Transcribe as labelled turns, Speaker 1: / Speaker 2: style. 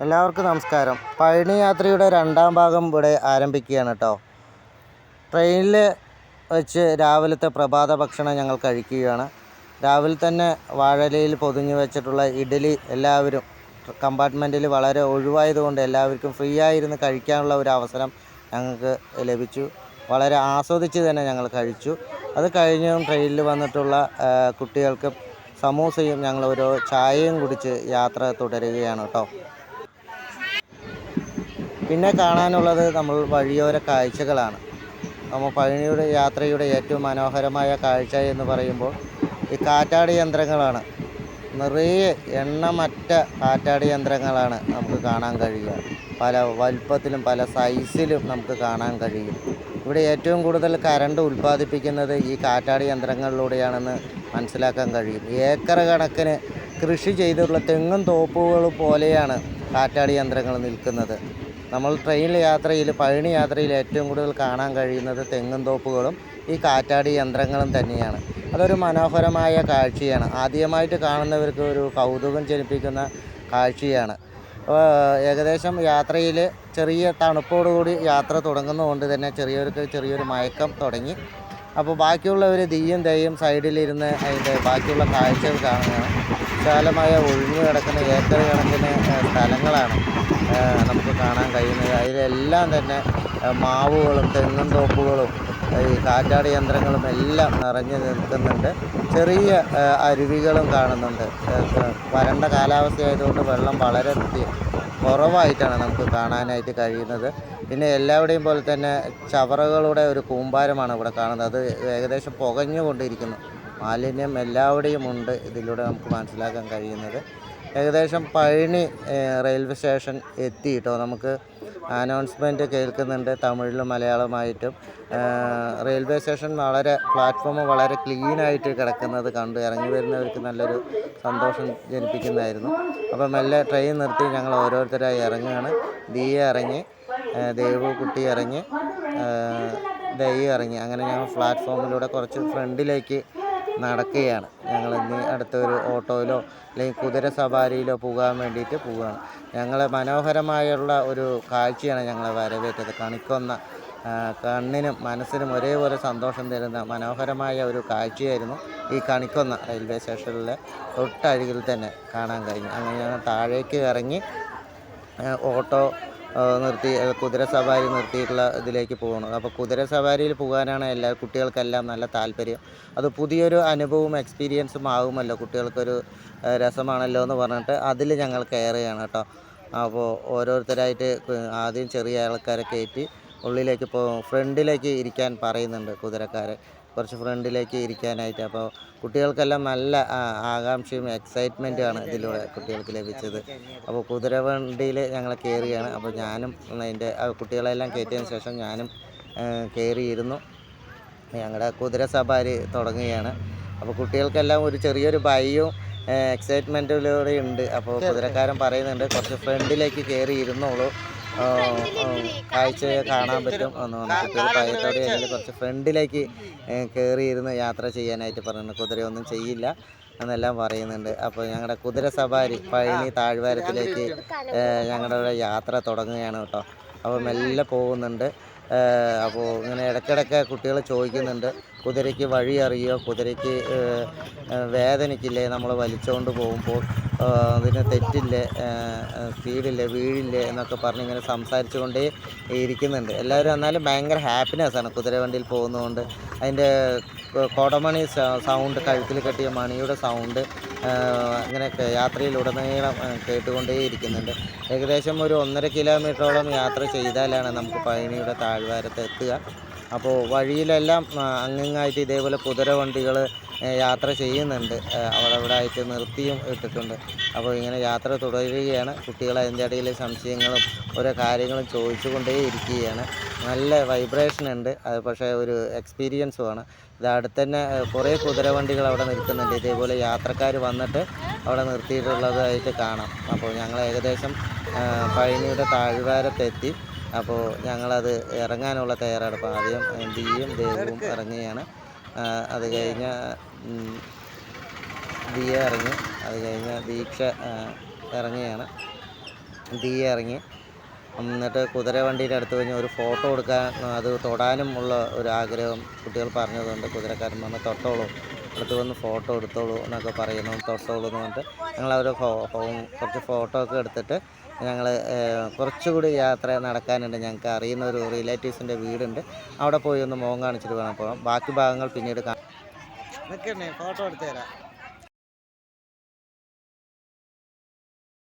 Speaker 1: എല്ലാവർക്കും നമസ്കാരം. പഴനി യാത്രയുടെ രണ്ടാം ഭാഗം ഇവിടെ ആരംഭിക്കുകയാണ് കേട്ടോ. ട്രെയിനിൽ വെച്ച് രാവിലത്തെ പ്രഭാത ഭക്ഷണം ഞങ്ങൾ കഴിക്കുകയാണ്. രാവിലെ തന്നെ വാഴയിലയിൽ പൊതിഞ്ഞു വെച്ചിട്ടുള്ള ഇഡ്ഡലി എല്ലാവരും കമ്പാർട്ട്മെൻറ്റിൽ വളരെ ഒഴിവായതുകൊണ്ട് എല്ലാവർക്കും ഫ്രീ ആയിരുന്ന് കഴിക്കാനുള്ള ഒരു അവസരം ഞങ്ങൾക്ക് ലഭിച്ചു. വളരെ ആസ്വദിച്ച് തന്നെ ഞങ്ങൾ കഴിച്ചു. അത് കഴിഞ്ഞും ട്രെയിനിൽ വന്നിട്ടുള്ള കുട്ടികൾക്ക് സമൂസയും ഞങ്ങൾ ഓരോ ചായയും കുടിച്ച് യാത്ര തുടരുകയാണ് കേട്ടോ. പിന്നെ കാണാനുള്ളത് നമ്മൾ വഴിയോര കാഴ്ചകളാണ്. നമ്മൾ പഴനിയുടെ യാത്രയുടെ ഏറ്റവും മനോഹരമായ കാഴ്ച എന്ന് പറയുമ്പോൾ ഈ കാറ്റാടി യന്ത്രങ്ങളാണ്. നിറയെ എണ്ണമറ്റ കാറ്റാടി യന്ത്രങ്ങളാണ് നമുക്ക് കാണാൻ കഴിയുക. പല വലുപ്പത്തിലും പല സൈസിലും നമുക്ക് കാണാൻ കഴിയും. ഇവിടെ ഏറ്റവും കൂടുതൽ കറണ്ട് ഉൽപ്പാദിപ്പിക്കുന്നത് ഈ കാറ്റാടി യന്ത്രങ്ങളിലൂടെയാണെന്ന് മനസ്സിലാക്കാൻ കഴിയും. ഏക്കർ കണക്കിന് കൃഷി ചെയ്തിട്ടുള്ള തെങ്ങും തോപ്പുകൾ പോലെയാണ് കാറ്റാടി യന്ത്രങ്ങൾ നിൽക്കുന്നത്. നമ്മൾ ട്രെയിനിൽ യാത്രയിൽ പഴനി യാത്രയിൽ ഏറ്റവും കൂടുതൽ കാണാൻ കഴിയുന്നത് തെങ്ങും തോപ്പുകളും ഈ കാറ്റാടി യന്ത്രങ്ങളും തന്നെയാണ്. അതൊരു മനോഹരമായ കാഴ്ചയാണ്. ആദ്യമായിട്ട് കാണുന്നവർക്ക് ഒരു കൗതുകം ജനിപ്പിക്കുന്ന കാഴ്ചയാണ്. ഏകദേശം യാത്രയിൽ ചെറിയ തണുപ്പോടുകൂടി യാത്ര തുടങ്ങുന്നതുകൊണ്ട് തന്നെ ചെറിയൊരു മയക്കം തുടങ്ങി. അപ്പോൾ ബാക്കിയുള്ളവർ ദീയും ദയും സൈഡിലിരുന്ന് അതിൻ്റെ ബാക്കിയുള്ള കാഴ്ചകൾ കാണുകയാണ്. വിശാലമായ ഒഴിഞ്ഞു കിടക്കുന്ന ഏക്കർ കണക്കിന് സ്ഥലങ്ങളാണ് നമുക്ക് കാണാൻ കഴിയുന്നത്. അതിലെല്ലാം തന്നെ മാവുകളും തെങ്ങും തോപ്പുകളും ഈ കാറ്റാടി യന്ത്രങ്ങളും എല്ലാം നിറഞ്ഞു നിൽക്കുന്നുണ്ട്. ചെറിയ അരുവികളും കാണുന്നുണ്ട്. വരണ്ട കാലാവസ്ഥയായതുകൊണ്ട് വെള്ളം വളരെ കുറവായിട്ടാണ് നമുക്ക് കാണാനായിട്ട് കഴിയുന്നത്. പിന്നെ എല്ലാവരുടെയും പോലെ തന്നെ ചവറകളുടെ ഒരു കൂമ്പാരമാണ് ഇവിടെ കാണുന്നത്. അത് ഏകദേശം പുകഞ്ഞുകൊണ്ടിരിക്കുന്നു. മാലിന്യം എല്ലാവിടെയും ഉണ്ട്. ഇതിലൂടെ നമുക്ക് മനസ്സിലാക്കാൻ കഴിയുന്നത് ഏകദേശം പഴനി റെയിൽവേ സ്റ്റേഷൻ എത്തി കേട്ടോ. നമുക്ക് അനൗൺസ്മെൻറ്റ് കേൾക്കുന്നുണ്ട് തമിഴിലും മലയാളമായിട്ടും. റെയിൽവേ സ്റ്റേഷൻ പ്ലാറ്റ്ഫോം വളരെ ക്ലീനായിട്ട് കിടക്കുന്നത് കണ്ട് ഇറങ്ങി വരുന്നവർക്ക് നല്ലൊരു സന്തോഷം ജനിപ്പിക്കുന്നതായിരുന്നു. അപ്പം മെല്ലെ ട്രെയിൻ നിർത്തി ഞങ്ങൾ ഓരോരുത്തരായി ഇറങ്ങുകയാണ്. ദിയ ഇറങ്ങി, ദേവുകുട്ടി ഇറങ്ങി, ദയ ഇറങ്ങി. അങ്ങനെ ഞങ്ങൾ പ്ലാറ്റ്ഫോമിലൂടെ കുറച്ച് ഫ്രണ്ടിലേക്ക് നടക്കുകയാണ്. ഞങ്ങൾ ഇനി അടുത്തൊരു ഓട്ടോയിലോ അല്ലെങ്കിൽ കുതിര സവാരിയിലോ പോകാൻ വേണ്ടിയിട്ട് പോവുകയാണ്. ഞങ്ങളെ മനോഹരമായുള്ള ഒരു കാഴ്ചയാണ് ഞങ്ങളെ വരവേറ്റത്. കണിക്കൊന്ന കണ്ണിനും മനസ്സിനും ഒരേപോലെ സന്തോഷം തരുന്ന മനോഹരമായ ഒരു കാഴ്ചയായിരുന്നു ഈ കണിക്കൊന്ന റെയിൽവേ സ്റ്റേഷനിലെ തൊട്ടരികിൽ തന്നെ കാണാൻ കഴിഞ്ഞു. അങ്ങനെ ഞങ്ങൾ താഴേക്ക് ഇറങ്ങി ഓട്ടോ നിർത്തി കുതിര സവാരി നിർത്തിയിട്ടുള്ള ഇതിലേക്ക് പോകണം. അപ്പോൾ കുതിര സവാരിയിൽ പോകാനാണ് കുട്ടികൾക്കെല്ലാം നല്ല താല്പര്യം. അത് പുതിയൊരു അനുഭവവും എക്സ്പീരിയൻസും ആകുമല്ലോ, കുട്ടികൾക്കൊരു രസമാണല്ലോ എന്ന് പറഞ്ഞിട്ട് അതിൽ ഞങ്ങൾ കയറുകയാണ് കേട്ടോ. അപ്പോൾ ഓരോരുത്തരായിട്ട് ആദ്യം ചെറിയ ആൾക്കാരെ കയറ്റി ഉള്ളിലേക്ക് ഫ്രണ്ടിലേക്ക് ഇരിക്കാൻ പറയുന്നുണ്ട് കുതിരക്കാരെ, കുറച്ച് ഫ്രണ്ടിലേക്ക് ഇരിക്കാനായിട്ട്. അപ്പോൾ കുട്ടികൾക്കെല്ലാം നല്ല ആകാംക്ഷയും എക്സൈറ്റ്മെൻറ്റുമാണ് ഇതിലൂടെ കുട്ടികൾക്ക് ലഭിച്ചത്. അപ്പോൾ കുതിരവണ്ടിയിൽ ഞങ്ങൾ കയറുകയാണ്. അപ്പോൾ ഞാനും അതിൻ്റെ കുട്ടികളെല്ലാം കയറ്റിയതിന് ശേഷം ഞാനും കയറിയിരുന്നു. ഞങ്ങളുടെ കുതിര സവാരി തുടങ്ങുകയാണ്. അപ്പോൾ കുട്ടികൾക്കെല്ലാം ഒരു ചെറിയൊരു ഭയവും എക്സൈറ്റ്മെൻറ്റിലൂടെ ഉണ്ട്. അപ്പോൾ കുതിരക്കാരൻ പറയുന്നുണ്ട് കുറച്ച് ഫ്രണ്ടിലേക്ക് കയറി ഇരുന്നോളൂ, കാഴ്ചയെ കാണാൻ പറ്റും എന്ന് പറഞ്ഞു. കുട്ടികൾ ഭയത്തോടെ അല്ലെങ്കിൽ കുറച്ച് ഫ്രണ്ടിലേക്ക് കയറിയിരുന്ന് യാത്ര ചെയ്യാനായിട്ട് പറയുന്നുണ്ട്. കുതിരയൊന്നും ചെയ്യില്ല എന്നെല്ലാം പറയുന്നുണ്ട്. അപ്പോൾ ഞങ്ങളുടെ കുതിര സവാരി പഴനി താഴ്വാരത്തിലേക്ക് ഞങ്ങളുടെ യാത്ര തുടങ്ങുകയാണ് കേട്ടോ. അപ്പോൾ മെല്ലെ പോകുന്നുണ്ട്. അപ്പോൾ ഇങ്ങനെ ഇടയ്ക്കിടയ്ക്ക് കുട്ടികൾ ചോദിക്കുന്നുണ്ട് കുതിരയ്ക്ക് വഴി അറിയോ, കുതിരയ്ക്ക് വേദനയ്ക്കില്ലേ നമ്മൾ വലിച്ചുകൊണ്ട് പോകുമ്പോൾ, അതിന് തെറ്റില്ലേ, സ്പീഡില്ലേ, വീഴില്ലേ എന്നൊക്കെ പറഞ്ഞ് ഇങ്ങനെ സംസാരിച്ചു കൊണ്ടേ ഇരിക്കുന്നുണ്ട് എല്ലാവരും. എന്നാലും ഭയങ്കര ഹാപ്പിനെസ്സാണ് കുതിരവണ്ടിയിൽ പോകുന്നതുകൊണ്ട്. അതിൻ്റെ കൊടമണി സൗണ്ട്, കഴുത്തിൽ കെട്ടിയ മണിയുടെ സൗണ്ട് അങ്ങനെയൊക്കെ യാത്രയിലുടനീളം കേട്ടുകൊണ്ടേ ഇരിക്കുന്നുണ്ട്. ഏകദേശം ഒരു 1.5 കിലോമീറ്ററോളം യാത്ര ചെയ്താലാണ് നമുക്ക് പഴനിയുടെ താഴ്വാരത്ത് എത്തുക. അപ്പോൾ വഴിയിലെല്ലാം അങ്ങിങ്ങായിട്ട് ഇതേപോലെ കുതിരവണ്ടികൾ യാത്ര ചെയ്യുന്നുണ്ട്. അവിടെ ആയിട്ട് നിർത്തിയും ഇട്ടിട്ടുണ്ട്. അപ്പോൾ ഇങ്ങനെ യാത്ര തുടരുകയാണ്. കുട്ടികൾ അതിൻ്റെ ഇടയിൽ സംശയങ്ങളും ഓരോ കാര്യങ്ങളും ചോദിച്ചു കൊണ്ടേ ഇരിക്കുകയാണ്. നല്ല വൈബ്രേഷൻ ഉണ്ട്. അത് പക്ഷേ ഒരു എക്സ്പീരിയൻസുമാണ്. ഇത് അടുത്ത് തന്നെ കുറേ കുതിരവണ്ടികൾ അവിടെ നിൽക്കുന്നുണ്ട്. ഇതേപോലെ യാത്രക്കാർ വന്നിട്ട് അവിടെ നിർത്തിയിട്ടുള്ളതായിട്ട് കാണാം. അപ്പോൾ ഞങ്ങൾ ഏകദേശം പഴനിയുടെ താഴ്വാരത്തെത്തി. അപ്പോൾ ഞങ്ങളത് ഇറങ്ങാനുള്ള തയ്യാറെടുപ്പ്. ആദ്യം ദിയും ദേവും ഇറങ്ങുകയാണ്. അത് കഴിഞ്ഞ് ദിയ ഇറങ്ങി, അത് കഴിഞ്ഞ് ദീക്ഷ ഇറങ്ങുകയാണ്. തിയെ ഇറങ്ങി. എന്നിട്ട് കുതിര വണ്ടിയുടെ അടുത്ത് കഴിഞ്ഞ് ഒരു ഫോട്ടോ എടുക്കാൻ, അത് തൊടാനും ഉള്ള ഒരു ആഗ്രഹം കുട്ടികൾ പറഞ്ഞതുകൊണ്ട് കുതിരക്കാരൻ വന്ന് തൊട്ടോളൂ, അടുത്ത് വന്ന് ഫോട്ടോ എടുത്തോളൂ എന്നൊക്കെ പറയുന്നു. തൊട്ടോളൂ എന്ന് പറഞ്ഞിട്ട് ഞങ്ങളവർ കുറച്ച് ഫോട്ടോ ഒക്കെ എടുത്തിട്ട് ഞങ്ങൾ കുറച്ചുകൂടി യാത്ര നടക്കാനുണ്ട്. ഞങ്ങൾക്ക് അറിയുന്ന ഒരു റിലേറ്റീവ്സിൻ്റെ വീടുണ്ട്, അവിടെ പോയി ഒന്ന് മുഖം കാണിച്ചിട്ട് വേണം പോകാം. ബാക്കി ഭാഗങ്ങൾ പിന്നീട് നിൽക്കണേ, ഫോട്ടോ എടുത്തു തരാം.